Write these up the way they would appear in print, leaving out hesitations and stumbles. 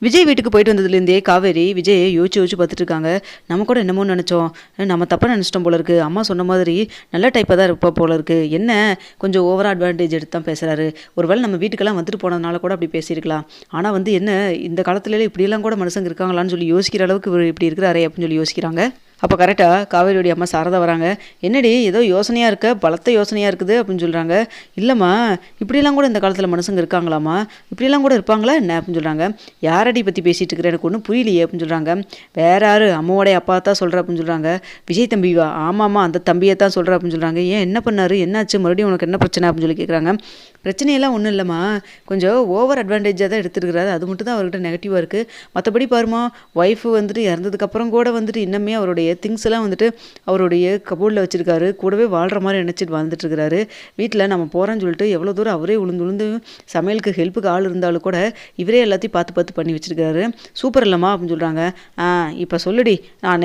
விஜய் வீட்டுக்கு போயிட்டு வந்ததுலேருந்தே காவேரி விஜயை யோசிச்சு யோசிச்சு பார்த்துட்டு இருக்காங்க. நம்ம கூட என்னமோ நினச்சோம், நம்ம தப்பாக நினச்சிட்டோம் போல இருக்குது. அம்மா சொன்ன மாதிரி நல்ல டைப்பாக தான் இருப்பா போல இருக்குது. என்ன கொஞ்சம் ஓவரா அட்வான்டேஜ் எடுத்து தான் பேசுகிறாரு. ஒருவேளை நம்ம வீட்டுக்கெல்லாம் வந்துட்டு போனதுனால கூட அப்படி பேசியிருக்கலாம். ஆனால் என்ன இந்த காலத்துலலாம் இப்படியெல்லாம் கூட மனுஷங்க இருக்காங்களான்னு சொல்லி யோசிக்கிற அளவுக்கு இவர் இப்படி இருக்கிறாரே அப்படின்னு சொல்லி யோசிக்கிறாங்க. அப்போ கரெக்டாக காவேரியோடைய அம்மா சாரதா வராங்க. என்னடி ஏதோ யோசனையாக இருக்க, பலத்த யோசனையாக இருக்குது அப்படின்னு சொல்கிறாங்க. இல்லைம்மா, இப்படியெல்லாம் கூட இந்த காலத்தில் மனுஷங்க இருக்காங்களாம்மா, இப்படியெல்லாம் கூட இருப்பாங்களா என்ன அப்படின்னு சொல்கிறாங்க. யாரடி பற்றி பேசிகிட்டு இருக்கிற, எனக்கு ஒன்றும் புரியலையே அப்படின்னு சொல்கிறாங்க. வேற யாரு, அம்மாவோடைய அப்பா தான் சொல்கிற அப்படின்னு சொல்கிறாங்க. விஜய் தம்பிவா? ஆமாம்மா, அந்த தம்பியை தான் சொல்கிற அப்படின்னு சொல்கிறாங்க. ஏன், என்ன பண்ணாரு, என்னாச்சு, மறுபடியும் உனக்கு என்ன பிரச்சனை அப்படின்னு சொல்லி கேட்குறாங்க. பிரச்சனையெல்லாம் ஒன்றும் இல்லைம்மா, கொஞ்சம் ஓவர் அட்வான்டேஜாக தான் எடுத்துருக்கிறாரு, அது மட்டும் தான் அவர்கிட்ட நெகட்டிவாக இருக்குது. மற்றபடி பாருமா, ஒய்ஃபு இறந்ததுக்கப்புறம் கூட இன்னுமே அவருடைய திங்ஸ் எல்லாம் அவருடைய கபோர்டில் வச்சுருக்காரு. கூடவே வாழ்கிற மாதிரி நினச்சிட்டு வாழ்ந்துட்டு இருக்கிறாரு. வீட்டில் நம்ம போகிறோன்னு சொல்லிட்டு எவ்வளோ தூரம் அவரே உளுந்து சமையலுக்கு ஹெல்ப்புக்கு ஆள் இருந்தாலும் கூட இவரே எல்லாத்தையும் பார்த்து பார்த்து பண்ணி வச்சுருக்காரு. சூப்பர் இல்லைம்மா அப்படின்னு சொல்கிறாங்க. இப்போ சொல்லுடி, நான்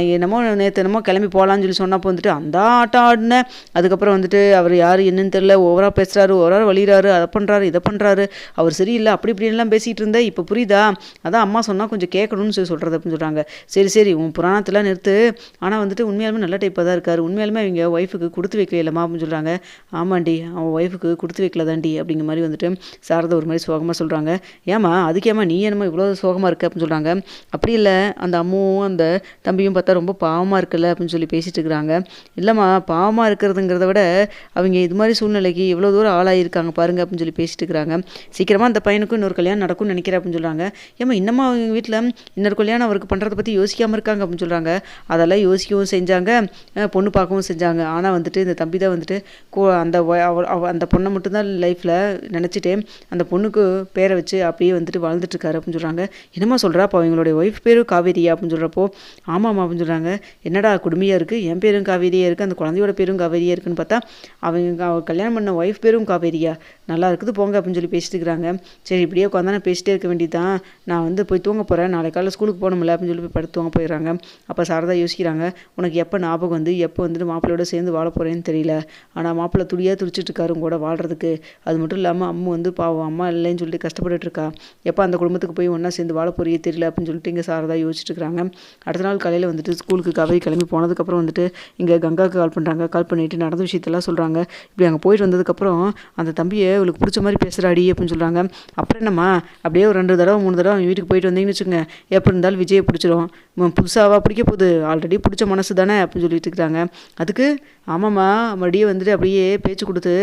நேற்று என்னமோ கிளம்பி போகலான்னு சொல்லி சொன்னப்போ அந்த ஆட்டம் ஆடினேன். அதுக்கப்புறம் அவர் யார் என்னன்னு தெரியல, ஓவராக பேசுகிறாரு, ஓவராக வலிகிறாரு, அதை பண்ணுறாரு இதை பண்ணுறாரு, அவர் சரியில்லை அப்படி இப்படின்லாம் பேசிகிட்டு இருந்தேன். இப்போ புரியுதா? அதான் அம்மா சொன்னால் கொஞ்சம் கேட்கணும்னு சொல்லி சொல்கிறது அப்படின்னு சொல்கிறாங்க. சரி சரி, உன் புராணத்தெல்லாம் நிறுத்து. ஆனால் உண்மையாலுமே நல்ல டைப்பாக தான் இருக்கார். உண்மையாலுமே அவங்க ஒய்ஃபுக்கு கொடுத்து வைக்கலாமா அப்படின்னு சொல்கிறாங்க. ஆமாண்டி, அவன் ஒய்ஃபுக்கு கொடுத்து வைக்கல தாண்டி அப்படிங்கிற மாதிரி சாரதா ஒரு மாதிரி சோகமாக சொல்கிறாங்க. ஏமா அதுக்கேம்மா நீ என்னமோ இவ்வளோ சோகமாக இருக்க அப்படின்னு சொல்கிறாங்க. அப்படி இல்லை, அந்த அம்மாவும் அந்த தம்பியும் பார்த்தா ரொம்ப பாவமாக இருக்குல்ல அப்படின்னு சொல்லி பேசிகிட்டு இருக்கிறாங்க. இல்லைம்மா, பாவமாக இருக்கிறதுங்கிறத விட அவங்க இது மாதிரி சூழ்நிலைக்கு எவ்வளோ தூரம் ஆளாயிருக்காங்க பாருங்க அப்படின்னு சொல்லி பேசிட்டு இருக்கிறாங்க. சீக்கிரமாக அந்த பையனுக்கும் இன்னொரு கல்யாணம் நடக்கும்னு நினைக்கிறேன் அப்படின்னு சொல்கிறாங்க. ஏமா இன்னமும் அவங்க வீட்டில் இன்னொரு கல்யாணம் அவருக்கு பண்ணுறதை பற்றி யோசிக்காமல் இருக்காங்க அப்படின்னு சொல்கிறாங்க. அதெல்லாம் யோசிக்கவும் செஞ்சாங்க, பொண்ணு பார்க்கவும் செஞ்சாங்க. ஆனால் இந்த தம்பி தான் அந்த பொண்ணை மட்டும்தான் லைஃப்பில் நினச்சிட்டே அந்த பொண்ணுக்கு பேரை வச்சு அப்படியே வாழ்ந்துட்டுருக்காரு அப்படின்னு சொல்கிறாங்க. என்னம்மா சொல்கிறா? அப்போ அவங்களுடைய ஒய்ஃப் பேரும் காவேரியா அப்படின்னு சொல்கிறப்போ ஆமாம்மா அப்படின்னு சொல்கிறாங்க. என்னடா கொடுமையாக இருக்குது, என் பேரும் காவேரியாக இருக்குது, அந்த குழந்தையோட பேரும் காவேரியாக இருக்குன்னு பார்த்தா அவங்க கல்யாணம் பண்ண ஒய்ஃப் பேரும் காவேரியா? நல்லா இருக்குது போங்க அப்படின்னு சொல்லி பேசிட்டு இருக்கிறாங்க. சரி, இப்படியே உட்காந்து பேசிட்டே இருக்க வேண்டியதான், நான் போய் தூங்க போகிறேன், நாளை காலையில் ஸ்கூலுக்கு போகணும்ல அப்படின்னு சொல்லி போய் படுத்து தூங்க போயிடுறாங்க. அப்போ சாரதா யோசிக்கிறாங்க, உனக்கு எப்போ ஞாபகம் எப்போ மாப்பிள்ளையோட சேர்ந்து வாழ போகிறேன்னு தெரியல. ஆனால் மாப்பிள்ளை துடியாக துடிச்சிட்டு இருக்காரு கூட வாழ்கிறதுக்கு. அது மட்டும் இல்லாமல் அம்மா பாவம் அம்மா இல்லைன்னு சொல்லிட்டு கஷ்டப்பட்டுட்டு இருக்கா. எப்போ அந்த குடும்பத்துக்கு போய் ஒன்றா சேர்ந்து வாழ போறியே தெரியல அப்படின்னு சொல்லிட்டு இங்கே சாரதா யோசிச்சுட்டு இருக்காங்க. அடுத்த நாள் காலையில் ஸ்கூலுக்கு காவேரி கிளம்பி போனதுக்கப்புறம் இங்கே கங்காவுக்கு கால் பண்ணுறாங்க. கால் பண்ணிவிட்டு நடந்த விஷயத்தெல்லாம் சொல்கிறாங்க. இப்படி அங்கே போயிட்டு வந்ததுக்கப்புறம் அந்த தம்பியை அவளுக்கு பிடிச்ச மாதிரி பேசுகிறாடி அப்படின்னு சொல்கிறாங்க. அப்புறம் என்னம்மா, அப்படியே ஒரு 2 தடவை 3 தடவை அவங்க வீட்டுக்கு போயிட்டு வந்தீங்கன்னு வச்சுக்கோங்க, எப்போ இருந்தாலும் விஜயை பிடிச்சிரும். புதுசாக பிடிக்க போகுது, ஆல்ரெடி பிடிச்ச மனசு தானே அப்படின்னு சொல்லிட்டு இருக்கிறாங்க. அதுக்கு ஆமாம்மா, மறுபடியும் அப்படியே பேச்சு கொடுத்து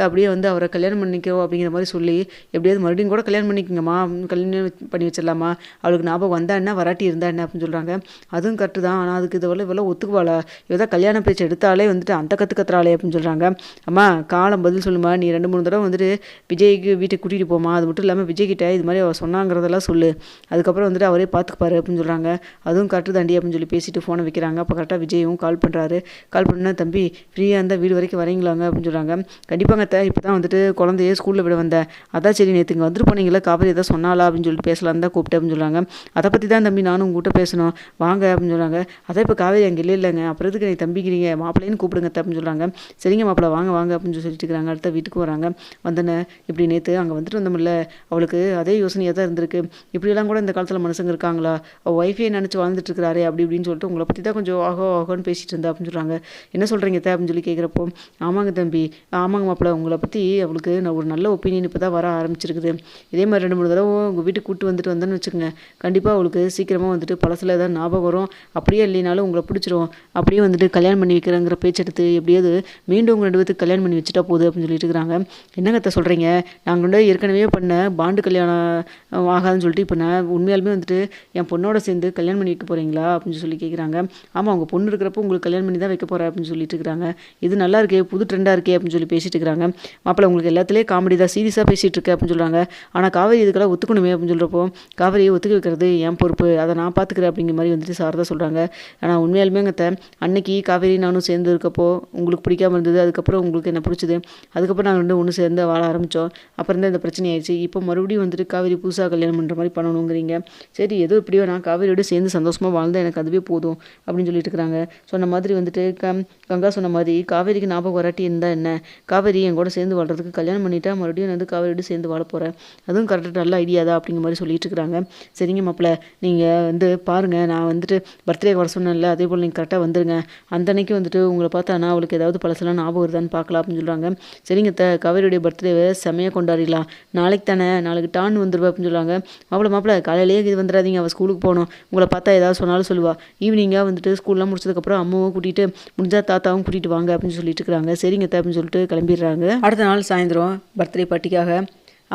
அப்படியே அவரை கல்யாணம் பண்ணிக்கோ அப்படிங்கிற மாதிரி சொல்லி எப்படியாவது மறுபடியும் கூட கல்யாணம் பண்ணிக்கோங்கம்மா, கல்யாணம் பண்ணி வச்சிடலாமா, அவளுக்கு ஞாபகம் வந்தா என்ன வராட்டி இருந்தா என்ன அப்படின்னு சொல்கிறாங்க. அதுவும் கரெக்டு தான். ஆனால் அதுக்கு இவ்வளோ ஒத்துக்குவாளா? இவதான் கல்யாண பேச்சு எடுத்தாலே அந்த கற்றுக்கத்துறாளே அப்படின்னு சொல்கிறாங்க. அம்மா காலம் பதில் சொல்லுமா, நீ 2-3 தடவை விஜய்க்கு வீட்டுக்கு கூட்டிகிட்டு போமா, அது மட்டும் இல்லாமல் விஜய்கிட்ட இது மாதிரி அவள் சொன்னாங்கிறதெல்லாம் சொல்லு, அதுக்கப்புறம் அவரே பார்த்துக்குப்பாரு அப்படின்னு சொல்கிறாங்க. அதுவும் கரெக்டு தாண்டி அப்படின்னு சொல்லி பேசிட்டு ஃபோனை வைக்கிறாங்க. அப்போ கரெக்டாக விஜயும் கால் பண்ணுறாரு. கால் பண்ணா, தம்பி ஃப்ரீயாக இருந்தால் வீடு வரைக்கும் வரீங்களாங்க அப்படின்னு சொல்கிறாங்க. கண்டிப்பாங்க இப்போ தான் குழந்தைய ஸ்கூலில் விட வந்தேன், அதான் சரி நேற்று இங்கே வந்துட்டு போனீங்களா, காவேரி எதாவது சொன்னாலா அப்படின்னு சொல்லிட்டு பேசலாம் தான் கூப்பிட்டேன் அப்படின்னு சொல்கிறாங்க. அதை பற்றி தான் தம்பி நானும் உங்கள்கிட்ட பேசணும் வாங்க அப்படின்னு சொல்கிறாங்க. அதான் இப்போ காவேரி அங்கே இல்லைங்க, அப்புறம் எதுக்கு நீ தம்பிக்கிறீங்க, மாப்பிள்ளைன்னு கூப்பிடுங்க அப்படின்னு சொல்கிறாங்க. சரிங்க மாப்பிள்ளை வாங்க வாங்க அப்படின்னு சொல்லிட்டு இருக்கிறாங்க. அடுத்த வீட்டுக்கு வராங்க. வந்தனே இப்படி நேற்று அங்கே வந்தோம்ல, அவளுக்கு அதே யோசனையாக தான் இருந்திருக்கு. இப்படியெல்லாம் கூட இந்த காலத்தில் மனுஷங்க இருக்காங்களா, அவள் ஒய்ஃபையை நினச்சி வாழ்ந்துட்டு இருக்கிறாரே அப்படி இப்படின்னு சொல்லிட்டு உங்களை பற்றி தான் கொஞ்சம் ஆகோன்னு பேசிகிட்டு இருந்தா அப்படின்னு சொல்கிறாங்க. என்ன சொல்கிறீங்க அப்படின்னு சொல்லி கேட்குறப்போ, ஆமாங்க தம்பி, ஆமாங்க மாப்பிள்ள, உங்களை பற்றி அவளுக்கு நான் ஒரு நல்ல ஒப்பீனியன் இப்போ தான் வர ஆரம்பிச்சிருக்குது. இதே மாதிரி 2-3 தடவை உங்கள் வீட்டுக்கு கூப்பிட்டு வந்தேன்னு வச்சுக்கோங்க, கண்டிப்பாக அவளுக்கு சீக்கிரமாக பழசில் ஏதாவது ஞாபகம் வரும், அப்படியே இல்லைனாலும் உங்களை பிடிச்சிரும், அப்படியே கல்யாணம் பண்ணி வைக்கிறேங்கிற பேச்செடுத்து எப்படியாவது மீண்டும் உங்கள் 2 பேத்துக்கு கல்யாணம் பண்ணி வச்சுட்டா போகுது அப்படின்னு சொல்லிட்டு இருக்கிறாங்க. என்னங்கத்த சொல்கிறீங்க, நாங்கள் ஏற்கனவே பண்ண பாண்டு கல்யாணம் ஆகாதுன்னு சொல்லிட்டு இப்போ நான் உண்மையாலுமே என் பொண்ணோட சேர்ந்து கல்யாணம் பண்ணி வைக்க போகிறீங்களா அப்படின்னு சொல்லி கேட்குறாங்க. ஆமாம், அவங்க பொண்ணு இருக்கிறப்போ உங்களுக்கு கல்யாணம் பண்ணி தான் வைக்க போகிறேன் அப்படின்னு சொல்லிட்டு இருக்கிறாங்க. இது நல்லா இருக்கே, புது ட்ரெண்டாக இருக்கே அப்படின்னு சொல்லி பேசிட்டு இருக்கிறாங்க. மாப்பிள்ளை உங்களுக்கு எல்லாத்துலேயே காமெடி தான், சீரியஸாக பேசிகிட்டு இருக்கேன் அப்படின்னு சொல்கிறாங்க. ஆனால் காவேரி இதுக்கெல்லாம் ஒத்துக்கணுமே அப்படின்னு சொல்கிறப்போ, காவேரியை ஒத்துக்க வைக்கிறது என் பொறுப்பு, அதை நான் பார்த்துக்கிறேன் அப்படிங்கிற மாதிரி சாரதா சொல்கிறாங்க. ஆனால் உண்மையாலுமே அன்னைக்கு காவேரி நானும் சேர்ந்து இருக்கப்போ உங்களுக்கு பிடிக்காம இருந்தது, அதுக்கப்புறம் உங்களுக்கு என்ன பிடிச்சது, அதுக்கப்புறம் நாங்கள் ஒன்று சேர்ந்து வாழ ஆரம்பித்தோம், அப்புறம் தான் இந்த பிரச்சனை ஆயிடுச்சு. இப்போ மறுபடியும் காவேரி புதுசாக கல்யாணம் பண்ணுற மாதிரி பண்ணணுங்கிறீங்க. சரி, ஏதோ இப்படியோ நான் காவேரியோடு சேர்ந்து சந்தோஷமாக வாழ்ந்தால் எனக்கு அதுவே போதும் அப்படின்னு அப்படின்னு சொல்லிட்டு இருக்கிறாங்க. சொன்ன மாதிரி வந்துட்டு கங்கா சொன்ன மாதிரி காவேரிக்கு ஞாபகம் வராட்டி இருந்தால் என்ன, காவேரி என் கூட சேர்ந்து வாழ்றதுக்கு கல்யாணம் பண்ணிட்டா மறுபடியும் வந்து காவேரியோடு சேர்ந்து வாழ போகிறேன், அதுவும் கரெக்டாக நல்ல ஐடியா தான் அப்படிங்கிற மாதிரி சொல்லிட்டு இருக்கிறாங்க. சரிங்க மாப்பிள்ள, நீங்கள் வந்து பாருங்கள், நான் வந்துட்டு பர்த்டே வர சொன்னேன்ல, அதே போல் நீங்கள் கரெக்டாக வந்துடுங்க. அந்த அன்னைக்கு வந்துட்டு உங்களை பார்த்தானா அவளுக்கு ஏதாவது பழசெல்லாம் ஞாபகம் வருதான்னு பார்க்கலாம் அப்படின்னு சொல்கிறாங்க. சரிங்க காவேரியுடைய பர்த்டேவை செம்மையாக கொண்டாடிடலாம், நாளைக்கு தானே, நாளைக்கு டான்னு வந்துடுவேன் அப்படின்னு சொல்லுவாங்க. மாப்பிள்ள காலையிலேயே இது வந்துடாதீங்க, அவள் ஸ்கூலுக்கு போகணும், உங்களை பார்த்தா ஏதாவது சொன்னாலும் சொல்லுவா, ஈவினிங்காக வந்துட்டு ஸ்கூல்லாம் முடிச்சதுக்கப்புறம் அம்மாவும் கூட்டிகிட்டு முடிஞ்சால் தாத்தாவும் கூட்டிகிட்டு வாங்க அப்படின்னு சொல்லிட்டு இருக்கிறாங்க. சரிங்க அப்படின்னு சொல்லிட்டு கிளம்பிடுறாங்க. அடுத்த நாள் சாயந்தரம் பர்த்டே பார்ட்டிக்காக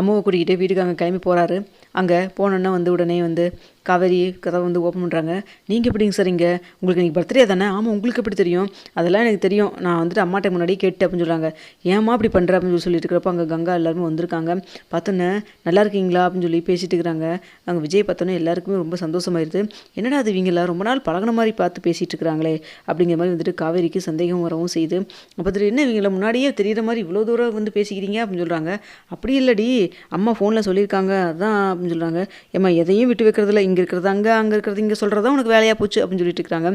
அம்மாவை கூட்டிக்கிட்டு வீட்டுக்கு அங்கே கிளம்பி போகிறாரு. அங்கே போனோன்னா வந்து உடனே வந்து காவேரி கதவை வந்து ஓப்பன் பண்ணுறாங்க. நீங்கள் எப்படிங்க சார் இங்கே, உங்களுக்கு இன்றைக்கி பர்த்டே தானே? ஆமாம், உங்களுக்கு எப்படி தெரியும்? அதெல்லாம் எனக்கு தெரியும், நான் வந்துட்டு அம்மாட்ட முன்னாடியே கேட்டு அப்படின்னு சொல்கிறாங்க. ஏம்மா அப்படி பண்ணுற அப்படின்னு சொல்லிட்டு இருக்கிறப்ப அங்கே கங்கா எல்லாருமே வந்திருக்காங்க. பார்த்தோன்னே நல்லா இருக்கீங்களா அப்படின்னு சொல்லி பேசிகிட்டு இருக்கிறாங்க. அங்கே விஜய் பார்த்தோன்னே எல்லாருக்குமே ரொம்ப சந்தோஷமாயிருது. என்னடா அது இவங்கள ரொம்ப நாள் பழகின மாதிரி பார்த்து பேசிகிட்டு இருக்கிறாங்களே அப்படிங்கிற மாதிரி வந்துட்டு காவேரிக்கு சந்தேகம் வரவும் செய்யுது. அப்போ என்ன இவங்கள முன்னாடியே தெரிகிற மாதிரி இவ்வளோ தூரம் வந்து பேசிக்கிறீங்க அப்படின்னு சொல்கிறாங்க. அப்படி இல்லடி, அம்மா ஃபோனில் சொல்லியிருக்காங்க அதான் அப்படின்னு சொல்கிறாங்க. ஏம்மா எதையும் விட்டு வைக்கிறதில்ல, இங்கே இருக்கிறது அங்கே இருக்கிறது இங்கே சொல்கிறதா உனக்கு வேலையாக போச்சு அப்படின்னு சொல்லிட்டு இருக்கிறாங்க.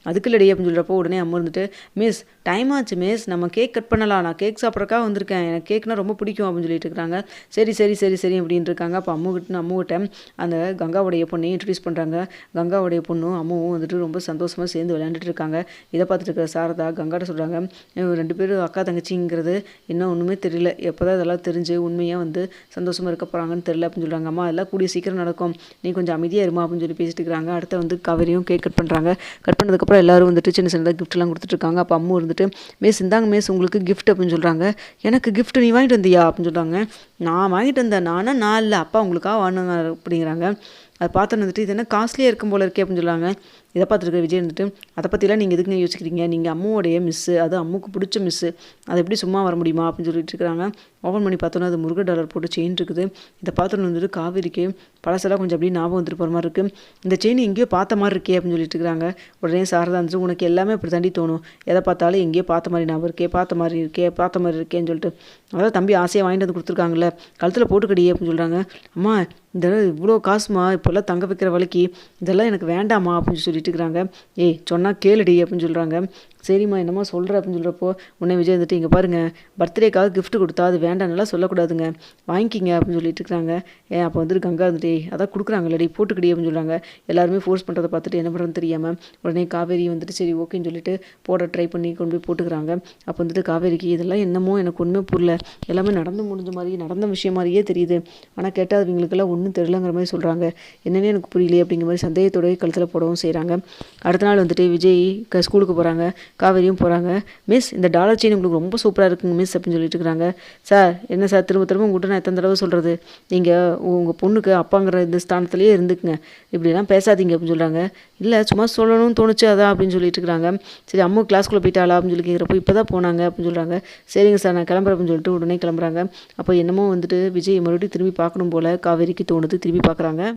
அதுக்கு இல்லடி அப்படின்னு சொல்கிறப்போ உடனே அம்மா இருந்துட்டு, மிஸ் டைம் ஆச்சு மிஸ், நம்ம கேக் கட் பண்ணலாம், நான் கேக் சாப்பிட்றக்காக வந்திருக்கேன், எனக்கு கேக்னா ரொம்ப பிடிக்கும் அப்படின்னு சொல்லிட்டு இருக்காங்க. சரி சரி சரி சரி அப்படின்னு இருக்காங்க. அப்போ அம்முகிட்ட அந்த கங்காவுடைய பொண்ணையும் இன்ட்ரடியூஸ் பண்ணுறாங்க. கங்காவுடைய பொண்ணும் அம்மாவும் வந்துட்டு ரொம்ப சந்தோஷமாக சேர்ந்து விளையாண்டுட்டு இருக்காங்க. இதை பார்த்துட்டு இருக்கிற சாரதா கங்காட்ட சொல்கிறாங்க, 2 பேரும் அக்கா தங்கச்சிங்கிறது இன்னும் ஒன்றுமே தெரியல, எப்போ தான் இதெல்லாம் தெரிஞ்சு உண்மையாக வந்து சந்தோஷமாக இருக்க போகிறாங்கன்னு தெரியல அப்படின்னு சொல்கிறாங்க. அம்மா அதெல்லாம் கூடிய சீக்கிரம் நடக்கும், நீ கொஞ்சம் அமைதியாக இருமா அப்படின்னு சொல்லி பேசிட்டு இருக்கிறாங்க. அடுத்து வந்து காவேரியும் கேக் கட் பண்ணுறாங்க. கட் பண்ணதுக்கப்புறம் எல்லாரும் வந்துட்டு சின்ன சின்னதாக கிஃப்ட்லாம் கொடுத்துட்ருக்காங்க. அப்போ அம்மா இருந்துட்டு, மிஸ் இந்தாங்க மிஸ் உங்களுக்கு கிஃப்ட் அப்படின்னு சொல்கிறாங்க. எனக்கு கிஃப்ட் நீ வாங்கிட்டு வந்தியா அப்படின்னு சொல்கிறாங்க. நான் வாங்கிட்டு வந்தேன், நான் இல்லை அப்பா உங்களுக்காக வாங்கினாங்க அப்படிங்கிறாங்க. அதை பார்த்து வந்துட்டு இது என்ன காஸ்ட்லியாக இருக்கும் போல இருக்கே அப்படின்னு சொல்லுவாங்க. இதை பார்த்துருக்க விஜய் வந்துட்டு, அதை பற்றிலாம் நீங்கள் எதுக்குங்க யோசிக்கிறீங்க, நீங்கள் அம்மாவோடைய மிஸ்ஸு, அது அம்முக்கு பிடிச்ச மிஸ்ஸு, அது எப்படி சும்மா வர முடியுமா அப்படின்னு சொல்லிட்டு இருக்கிறாங்க. ஓப்பன் பண்ணி பார்த்தோன்னா அது $100 போட்டு செயின் இருக்குது. இதை பார்த்துன்னு வந்துட்டு காவேரிக்கு பழசெல்லாம் கொஞ்சம் அப்படியே ஞாபகம் வந்துட்டு போகிற மாதிரி இருக்குது. இந்த செயின் எங்கேயோ பார்த்த மாதிரி இருக்கே அப்படின்னு சொல்லிட்டு இருக்கிறாங்க. உடனே சாரதா வந்துட்டு, உனக்கு எல்லாமே அப்படி தாண்டி தோணும், எதை பார்த்தாலும் எங்கேயோ பார்த்த மாதிரி ஞாபகம் இருக்கே, பார்த்த மாதிரி இருக்கேன்னு சொல்லிட்டு, அதாவது தம்பி ஆசையாக வாங்கிட்டு வந்து கொடுத்துருக்காங்களே, கழுத்தில் போட்டுக்கடியே அப்படின்னு சொல்கிறாங்க. அம்மா இதெல்லாம் இவ்வளோ காசுமா, இப்போல்லாம் தங்க வைக்கிற வழிக்கு இதெல்லாம் எனக்கு வேண்டாமா அப்படின்னு சொல்லிட்டு இருக்கிறாங்க. ஏய் சொன்னால் கேளுடி அப்படின்னு சொல்கிறாங்க. சரிம்மா என்னம்மா சொல்கிற அப்படின்னு சொல்கிறப்போ உடனே விஜய் வந்துட்டு, இங்கே பாருங்கள், பர்த்டேக்காக கிஃப்ட் கொடுத்தா அது வேண்டாம்லாம் சொல்லக்கூடாதுங்க, வாங்கிக்கிங்க அப்படின்னு சொல்லிட்டு இருக்கிறாங்க. அப்போ வந்துட்டு கங்கா வந்துட்டு, அதான் கொடுக்குறாங்களடி போட்டுக்கடி அப்படின்னு சொல்கிறாங்க. எல்லாருமே ஃபோர்ஸ் பண்ணுறதை பார்த்துட்டு என்ன பண்ணுறதுன்னு தெரியாமல் உடனே காவேரி வந்துட்டு சரி ஓகேன்னு சொல்லிட்டு போட ட்ரை பண்ணி கொண்டு போய் போட்டுக்கிறாங்க. அப்போ வந்துட்டு காவேரிக்கு இதெல்லாம் என்னமோ எனக்கு ஒன்றுமே புரியல, எல்லாமே நடந்து முடிஞ்ச மாதிரி நடந்த விஷயம் மாதிரியே தெரியுது, ஆனால் கேட்டால் அவங்களுக்கெல்லாம் ஒன்றும் தெரியலங்கிற மாதிரி சொல்கிறாங்க. என்னன்னே எனக்கு புரியலையே அப்படிங்கிற மாதிரி சந்தேகத்தோடய கழுத்தில் போடவும் செய்கிறாங்க. அடுத்த நாள் வந்துட்டு விஜய் ஸ்கூலுக்கு போகிறாங்க. காவேரியும் போகிறாங்க. மிஸ் இந்த டாலர் செயின் உங்களுக்கு ரொம்ப சூப்பராக இருக்குங்க மிஸ் அப்படின்னு சொல்லிட்டு இருக்கிறாங்க. சார் என்ன சார் திரும்ப உங்கள்கிட்ட நான் எத்தனை தடவை சொல்கிறது, நீங்கள் உங்கள் பொண்ணுக்கு அப்பாங்கிற இந்த ஸ்தானத்துலேயே இருந்துக்குங்க, இப்படிலாம் பேசாதீங்க அப்படின்னு சொல்கிறாங்க. இல்லை சும்மா சொல்லணும்னு தோணுச்சு அதான் அப்படின்னு சொல்லிட்டு இருக்கிறாங்க. சரி அம்மா கிளாஸ்க்குள்ளே போயிட்டாளா அப்படின்னு சொல்லி கேட்குறப்போ இப்போ தான் போனாங்க அப்படின்னு சொல்கிறாங்க. சரிங்க சார் நான் கிளம்புறேன் அப்படின்னு சொல்லிட்டு உடனே கிளம்புறாங்க. அப்போ என்னமோ வந்துட்டு விஜய் மறுபடியும் திரும்பி பார்க்கணும் போல் காவேரிக்கு தோணுது. திரும்பி பார்க்குறாங்க.